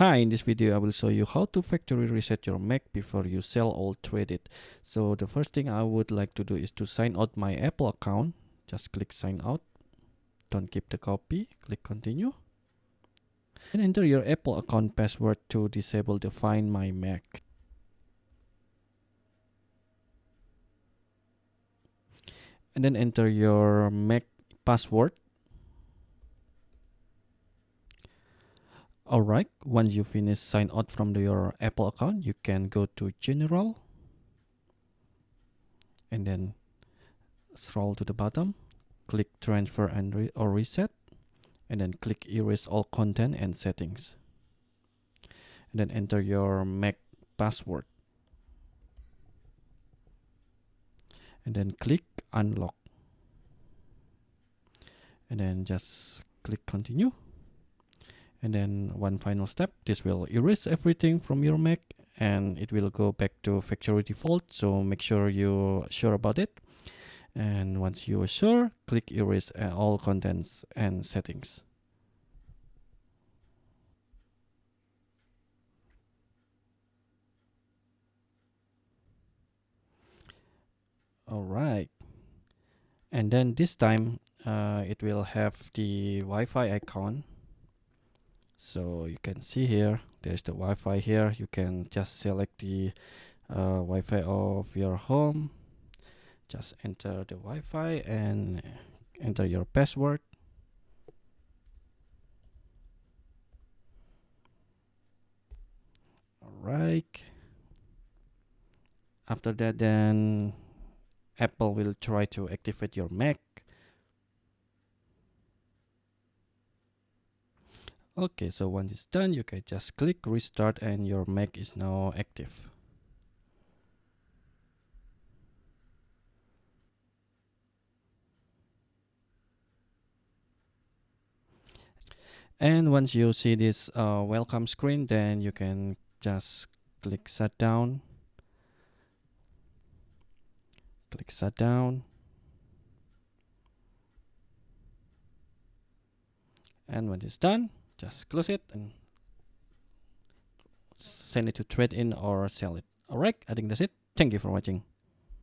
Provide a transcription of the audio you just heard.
Hi, in this video I will show you how to factory reset your Mac before you sell or trade it. So the first thing I would like to do is to sign out my Apple account. Just click sign out. Don't keep the copy. Click continue. And enter your Apple account password to disable the Find My Mac. And then enter your Mac password. Alright, once you finish sign out from your Apple account, you can go to General and then scroll to the bottom, click Transfer and or Reset, and then click Erase all content and settings. And then enter your Mac password. And then click Unlock. And then just click Continue. And then one final step, this will erase everything from your Mac and it will go back to factory default. So make sure you're sure about it. And once you are sure, click erase all contents and settings. Alright. And then this time it will have the Wi-Fi icon. So you can see here, there's the Wi-Fi here. You can just select the Wi-Fi of your home. Just enter the Wi-Fi and enter your password. Alright. After that, then Apple will try to activate your Mac. Okay, so once it's done, you can just click restart and your Mac is now active. And once you see this welcome screen, then you can just click shutdown. Click shutdown. And when it's done, just close it and send it to trade in or sell it. Alright, I think that's it. Thank you for watching.